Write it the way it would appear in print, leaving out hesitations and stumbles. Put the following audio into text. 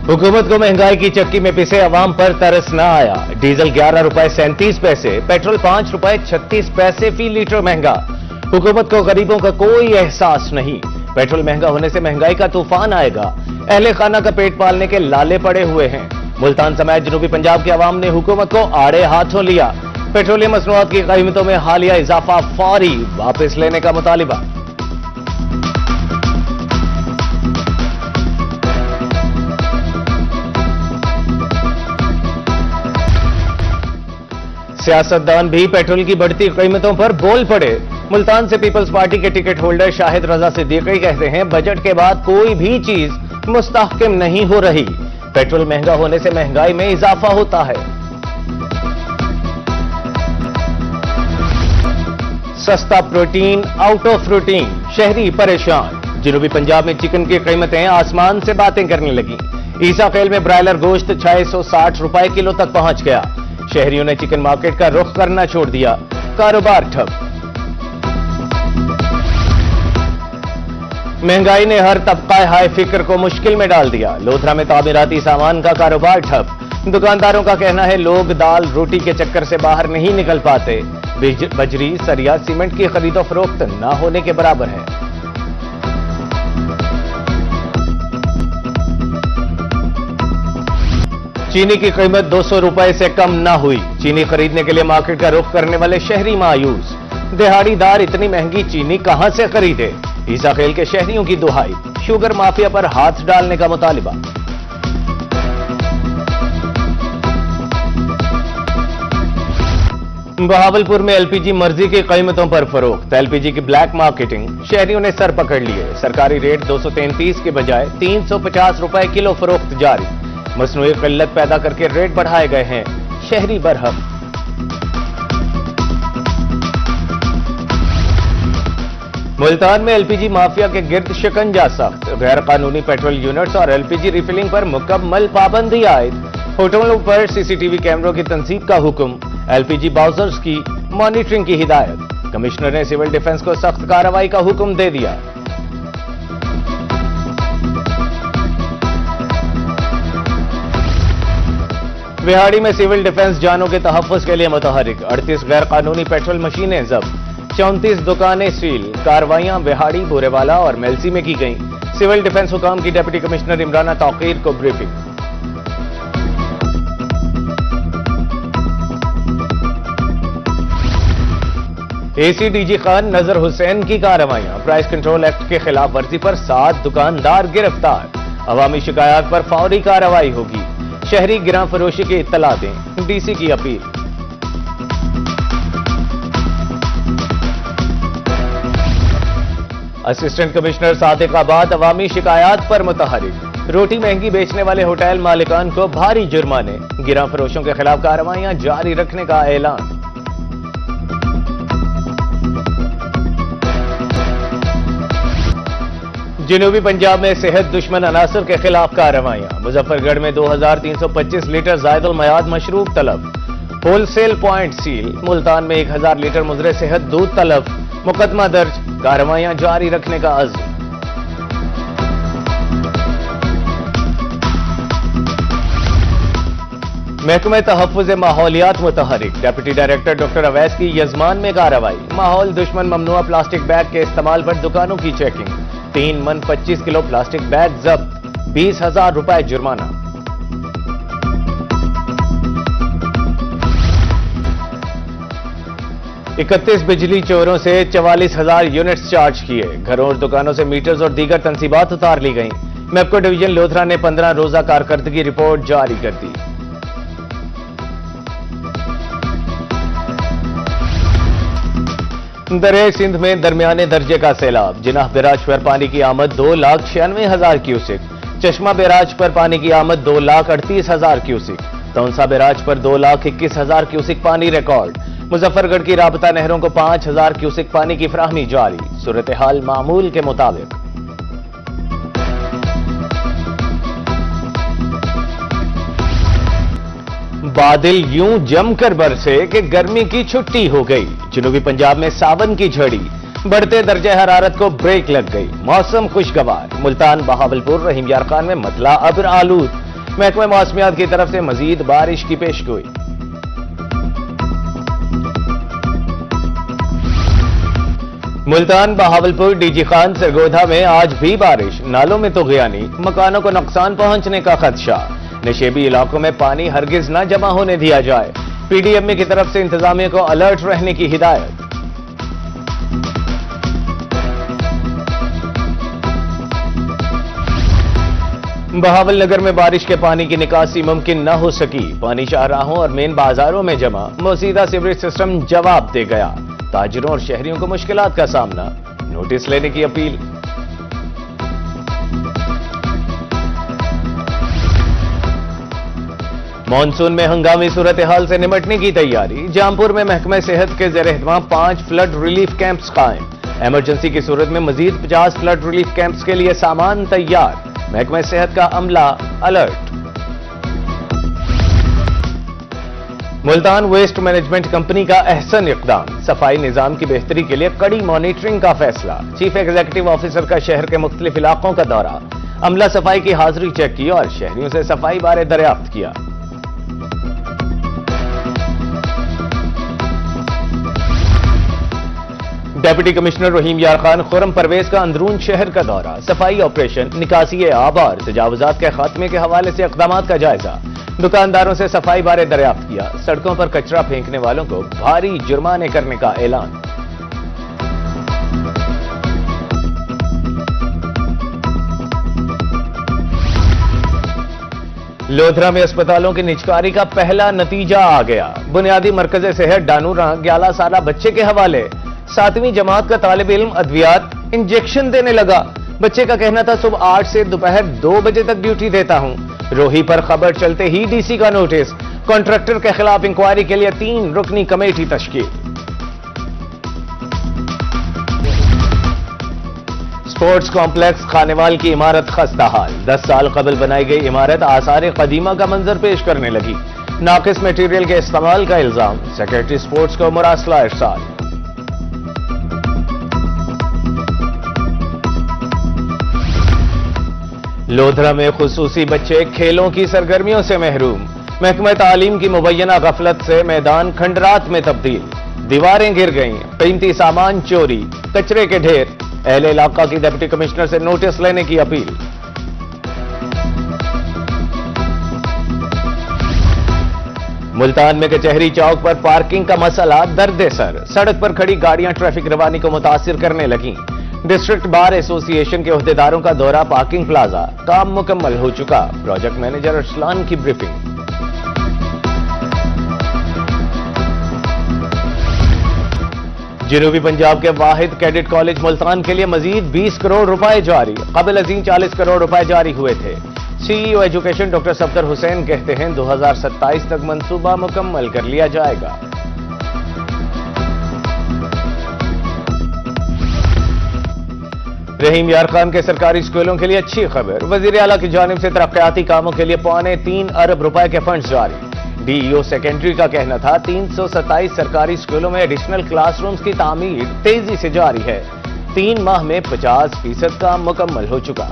हुकूमत को महंगाई की चक्की में पिसे अवाम पर तरस न आया। डीजल 11 रुपए 37 पैसे, पेट्रोल 5 रुपए 36 पैसे फी लीटर महंगा। हुकूमत को गरीबों का कोई एहसास नहीं। पेट्रोल महंगा होने से महंगाई का तूफान आएगा। अहले खाना का पेट पालने के लाले पड़े हुए हैं। मुल्तान समेत जनूबी पंजाब के अवाम ने हुकूमत को आड़े हाथों लिया। पेट्रोलियम मसनूआत की कीमतों में हालिया इजाफा फौरी वापस लेने का मुतालिबा। सियासतदान भी पेट्रोल की बढ़ती कीमतों पर बोल पड़े। मुल्तान से पीपल्स पार्टी के टिकट होल्डर शाहिद रजा सिद्दीकी कहते हैं, बजट के बाद कोई भी चीज मुस्तहकम नहीं हो रही। पेट्रोल महंगा होने से महंगाई में इजाफा होता है। सस्ता प्रोटीन आउट ऑफ रूटीन, शहरी परेशान। जनूबी पंजाब में चिकन की कीमतें आसमान से बातें करने लगी। ईसा खेल में ब्रायलर गोश्त 660 रुपए किलो तक पहुंच गया। शहरियों ने चिकन मार्केट का रुख करना छोड़ दिया। कारोबार ठप। महंगाई ने हर तबका हाई फिक्र को मुश्किल में डाल दिया। लोथरा में तामीराती सामान का कारोबार ठप। दुकानदारों का कहना है लोग दाल रोटी के चक्कर से बाहर नहीं निकल पाते। बजरी सरिया सीमेंट की खरीदो फरोख्त न होने के बराबर है। चीनी की कीमत 200 रुपए से कम न हुई। चीनी खरीदने के लिए मार्केट का रुख करने वाले शहरी मायूस। दिहाड़ीदार इतनी महंगी चीनी कहां से खरीदे? ईसा खेल के शहरियों की दुहाई। शुगर माफिया पर हाथ डालने का मुतालिबा। बहावलपुर में एलपीजी मर्जी की कीमतों पर फरोख्त। एलपीजी की ब्लैक मार्केटिंग, शहरियों ने सर पकड़ लिए। सरकारी रेट 233 के बजाय 350 रुपए किलो फरोख्त जारी। मसनूई किल्लत पैदा करके रेट बढ़ाए गए हैं। शहरी बरहम। मुल्तान में एलपीजी माफिया के गिर्द शिकंजा सख्त। गैर कानूनी पेट्रोल यूनिट्स और एलपीजी रिफिलिंग पर मुकम्मल पाबंदी आयद। होटलों पर सीसीटीवी कैमरों की तंसीब का हुक्म। एलपीजी बाउजर्स की मॉनिटरिंग की हिदायत। कमिश्नर ने सिविल डिफेंस को सख्त कार्रवाई का हुक्म दे दिया। विहाड़ी में सिविल डिफेंस जानों के तहफ्फुज के लिए मुतहरिक। 38 गैर कानूनी पेट्रोल मशीनें जब्त। 34 दुकानें सील। कार्रवाइयां विहाड़ी, बोरेवाला और मेलसी में की गईं। सिविल डिफेंस हुकाम की डिप्टी कमिश्नर इमराना तौकीर को ब्रीफिंग। एसीडीजी खान नजर हुसैन की कार्रवाइयां। प्राइस कंट्रोल एक्ट के खिलाफ वर्जी पर 7 दुकानदार गिरफ्तार। अवामी शिकायत पर फौरी कार्रवाई होगी। शहरी गिरां फरोशी की इत्तला दें, डीसी की अपील। असिस्टेंट कमिश्नर सादिकाबाद अवामी शिकायत पर मुतहरिक। रोटी महंगी बेचने वाले होटल मालिकान को भारी जुर्माने। गिरां फरोशों के खिलाफ कार्रवाइयां जारी रखने का ऐलान। जनूबी पंजाब में सेहत दुश्मन अनासर के खिलाफ कार्रवाइयां। मुजफ्फरगढ़ में 2325 लीटर जायदुल मयाद मशरूब तलब। Wholesale point seal. मुल्तान में 1000 लीटर मुजरे सेहत दूध तलब। मुकदमा दर्ज। कार्रवाइयां जारी रखने का अज़्म। महकमे तहफ्फुज़ माहौलियात मुतहरिक। डिप्टी डायरेक्टर डॉक्टर अवैस की यजमान में कार्रवाई। माहौल दुश्मन ममनुआ प्लास्टिक बैग के इस्तेमाल पर दुकानों की चेकिंग। 3 मन 25 किलो प्लास्टिक बैग जब्त। 20,000 रुपए जुर्माना। इकतीस बिजली चोरों से 44,000 यूनिट्स चार्ज किए। घरों और दुकानों से मीटर्स और दीगर तंसीबात उतार ली गईं। मेपको डिवीजन लोथरा ने 15 रोजा कारकर्दगी रिपोर्ट जारी कर दी। दरिया सिंध में दरमियाने दर्जे का सैलाब। जिनाह बैराज पर पानी की आमद 2,96,000 क्यूसिक। चश्मा बैराज पर पानी की आमद 2,38,000 क्यूसिक। तौंसा बैराज पर 2,21,000 क्यूसिक पानी रिकॉर्ड। मुजफ्फरगढ़ की राबता नहरों को 5,000 क्यूसिक पानी की फराहमी जारी। सूरत हाल मामूल के मुताबिक। बादल यूं जमकर बरसे कि गर्मी की छुट्टी हो गई। जनूबी पंजाब में सावन की झड़ी। बढ़ते दर्जे हरारत को ब्रेक लग गई। मौसम खुशगवार। मुल्तान, बहावलपुर, रहीम यार खान में मतला अब्र आलूद। महकमा मौसमियात की तरफ से मजीद बारिश की पेशगोई। मुल्तान, बहावलपुर, डीजी खान, सरगोधा में आज भी बारिश। नालों में तो गियानी, मकानों को नुकसान पहुंचने का खदशा। नशेबी इलाकों में पानी हरगिज न जमा होने दिया जाए। पीडीएमए की तरफ से इंतजामिया को अलर्ट रहने की हिदायत। बहावलनगर में बारिश के पानी की निकासी मुमकिन न हो सकी। पानी शाहराहों और मेन बाजारों में जमा। मौजूदा सीवरेज सिस्टम जवाब दे गया। ताजिरों और शहरियों को मुश्किलात का सामना। नोटिस लेने की अपील। मॉनसून में हंगामी सूरत हाल से निपटने की तैयारी। जामपुर में महकमा सेहत के ज़ेर एहतमाम 5 फ्लड रिलीफ कैंप्स कायम। इमरजेंसी की सूरत में मजीद 50 फ्लड रिलीफ कैंप्स के लिए सामान तैयार। महकमा सेहत का अमला alert. Multan waste management company का अहसन इक़दाम। सफाई निजाम की बेहतरी के लिए कड़ी मॉनिटरिंग का फैसला। चीफ एग्जीक्यूटिव ऑफिसर का शहर के मुख्तलिफ इलाकों का दौरा। अमला सफाई की हाजिरी चेक की और शहरियों से सफाई बारे दरियाफ्त किया। डेप्यूटी कमिश्नर रहीम यार खान खुर्रम परवेज का अंदरून शहर का दौरा। सफाई ऑपरेशन, निकासी आब और तजावुजात के खात्मे के हवाले से इक़दामात का जायजा। दुकानदारों से सफाई बारे दरियाफ्त किया। सड़कों पर कचरा फेंकने वालों को भारी जुर्माने करने का ऐलान। लोधरा में अस्पतालों की निजकारी का पहला नतीजा आ गया। बुनियादी मरकज सेहत डानूरा 11 साला बच्चे के हवाले। 7वीं जमात का तालिब इल्म अद्वियात इंजेक्शन देने लगा। बच्चे का कहना था सुबह 8 से दोपहर 2 बजे तक ड्यूटी देता हूं। रोही पर खबर चलते ही डीसी का नोटिस। कॉन्ट्रैक्टर के खिलाफ इंक्वायरी के लिए 3 रुकनी कमेटी तश्कील। स्पोर्ट्स कॉम्प्लेक्स खानेवाल की इमारत खस्ता हाल। 10 साल कबल बनाई गई इमारत आसार कदीमा का मंजर पेश करने लगी। नाकिस मटेरियल के इस्तेमाल का इल्जाम। सेक्रेटरी स्पोर्ट्स को मुरासला इरसाल। लोधरा में खुसूसी बच्चे खेलों की सरगर्मियों से महरूम। महकमा तालीम की मुबैना गफलत से मैदान खंडरात में तब्दील। दीवारें गिर गईं, कीमती सामान चोरी, कचरे के ढेर। अहले इलाका की डिप्टी कमिश्नर से नोटिस लेने की अपील। मुल्तान में कचहरी चौक पर पार्किंग का मसला दर्द सर। सड़क पर खड़ी गाड़ियां ट्रैफिक रवानी को मुतासिर करने लगीं। डिस्ट्रिक्ट बार एसोसिएशन के ओहदेदारों का दौरा पार्किंग प्लाजा। काम मुकम्मल हो चुका। प्रोजेक्ट मैनेजर अरसलान की ब्रीफिंग। जनूबी पंजाब के वाहिद कैडेट कॉलेज मुल्तान के लिए मजीद 20 करोड़ रुपए जारी। कबल अजीम 40 करोड़ रुपए जारी हुए थे। CEO education doctor Safdar Hussain कहते हैं 2027 तक मंसूबा मुकम्मल कर लिया जाएगा। रहीम यार खान के सरकारी स्कूलों के लिए अच्छी खबर। वजीर आला की जानिब से तरक्याती कामों के लिए 3.25 अरब रुपए के फंड जारी। डीईओ सेकेंडरी का कहना था 327 सरकारी स्कूलों में एडिशनल क्लासरूम्स की तामीर तेजी से जारी है। 3 माह में 50% काम मुकम्मल हो चुका।